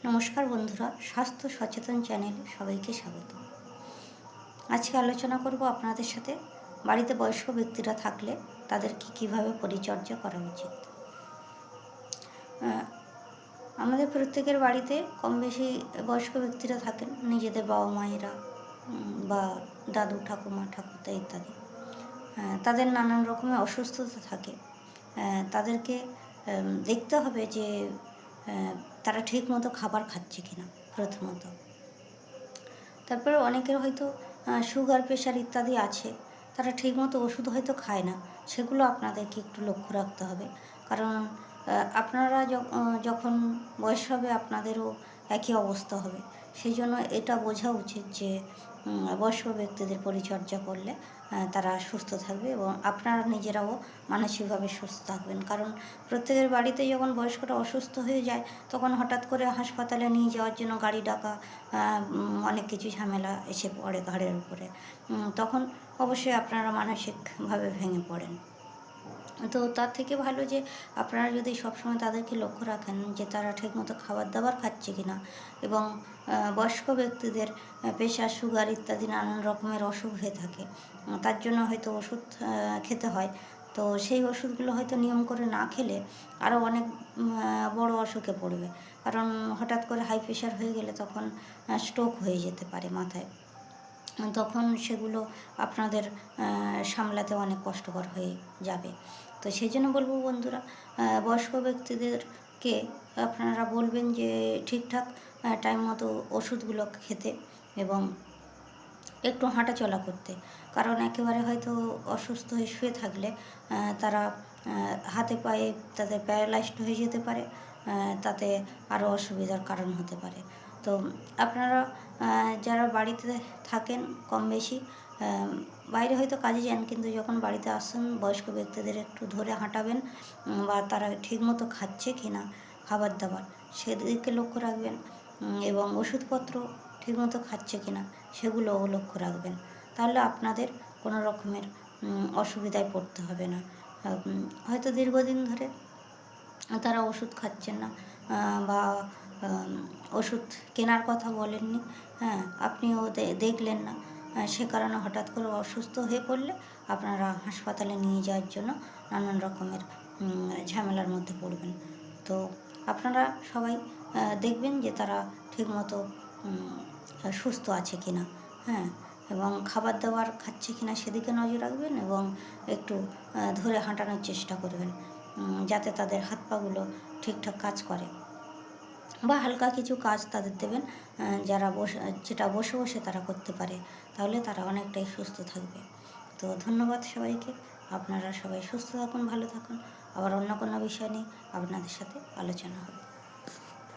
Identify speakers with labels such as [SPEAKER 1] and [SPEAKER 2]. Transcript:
[SPEAKER 1] নমস্কার বন্ধুরা, স্বাস্থ্য সচেতন চ্যানেলে সবাইকে স্বাগত। আজকে আলোচনা করব আপনাদের সাথে বাড়িতে বয়স্ক ব্যক্তিরা থাকলে তাদেরকে কিভাবে পরিচর্যা করা উচিত। আমাদের প্রত্যেকের বাড়িতে কম বেশি বয়স্ক ব্যক্তিরা থাকেন, নিজেদের বাবা মায়েরা বা দাদু ঠাকুমা ঠাকুরদা ইত্যাদি। তাদের নানান রকমের অসুস্থতা থাকে। তাদেরকে দেখতে হবে যে তারা ঠিক মতো খাবার খাচ্ছে কিনা প্রথমত। তারপরে অনেকের হয়তো সুগার প্রেশার ইত্যাদি আছে, তারা ঠিকমতো ওষুধ হয়তো খায় না, সেগুলো আপনাদেরকে একটু লক্ষ্য রাখতে হবে। কারণ আপনারা যখন বয়স হবে আপনাদেরও একই অবস্থা হবে। সেই জন্য এটা বোঝা উচিত যে বয়স্ক ব্যক্তিদের পরিচর্যা করলে তারা সুস্থ থাকবে এবং আপনারা নিজেরাও মানসিকভাবে সুস্থ থাকবেন। কারণ প্রত্যেকের বাড়িতে যখন বয়স্করা অসুস্থ হয়ে যায় তখন হঠাৎ করে হাসপাতালে নিয়ে যাওয়ার জন্য গাড়ি ডাকা, অনেক কিছু ঝামেলা এসে পড়ে ঘাড়ের উপরে। তখন অবশ্যই আপনারা মানসিকভাবে ভেঙে পড়েন। তো তার থেকে ভালো যে আপনারা যদি সবসময় তাদেরকে লক্ষ্য রাখেন যে তারা ঠিকমতো খাবার দাবার খাচ্ছে কিনা। এবং বয়স্ক ব্যক্তিদের প্রেশার সুগার ইত্যাদি নানান রকমের অসুখ হয়ে থাকে, তার জন্য হয়তো ওষুধ খেতে হয়। তো সেই ওষুধগুলো হয়তো নিয়ম করে না খেলে আরও অনেক বড় অসুখে পড়বে। কারণ হঠাৎ করে হাই প্রেশার হয়ে গেলে তখন স্ট্রোক হয়ে যেতে পারে মাথায়। তখন সেগুলো আপনাদের সামলাতে অনেক কষ্টকর হয়ে যাবে। তো সেই জন্য বলবো বন্ধুরা, বয়স্ক ব্যক্তিদেরকে আপনারা বলবেন যে ঠিকঠাক টাইম মতো ওষুধগুলো খেতে এবং একটু হাঁটাচলা করতে। কারণ একেবারে হয়তো অসুস্থ হয়ে শুয়ে থাকলে তারা হাতে পায়ে তাদের প্যারালাইজড হয়ে যেতে পারে, তাতে আরও অসুবিধার কারণ হতে পারে। তো আপনারা যারা বাড়িতে থাকেন কম বেশি, বাইরে হয়তো কাজে যান, কিন্তু যখন বাড়িতে আসেন বয়স্ক ব্যক্তিদের একটু ধরে হাঁটাবেন বা তারা ঠিকমতো খাচ্ছে কি না খাবার দাবার সেদিকে লক্ষ্য রাখবেন এবং ওষুধপত্র ঠিকমতো খাচ্ছে কি না সেগুলোও লক্ষ্য রাখবেন। তাহলে আপনাদের কোনো রকমের অসুবিধায় পড়তে হবে না। হয়তো দীর্ঘদিন ধরে তারা ওষুধ খাচ্ছেন না বা ওষুধ কেনার কথা বলেননি, আপনিও দেখলেন না, সে কারণে হঠাৎ করে অসুস্থ হয়ে পড়লে আপনারা হাসপাতালে নিয়ে যাওয়ার জন্য নানান রকমের ঝামেলার মধ্যে পড়বেন। তো আপনারা সবাই দেখবেন যে তারা ঠিকমতো সুস্থ আছে কিনা, এবং খাবার দাবার খাচ্ছে কিনা সেদিকে নজর রাখবেন এবং একটু ধরে হাঁটানোর চেষ্টা করবেন যাতে তাদের হাত পাগুলো ঠিকঠাক কাজ করে, বা হালকা কিছু কাজ তাদের দেবেন যেটা বসে বসে তারা করতে পারে। তাহলে তারা অনেকটাই সুস্থ থাকবে। তো ধন্যবাদ সবাইকে। আপনারা সবাই সুস্থ থাকুন, ভালো থাকুন। আবার অন্য কোনো বিষয় নিয়ে আপনাদের সাথে আলোচনা হবে।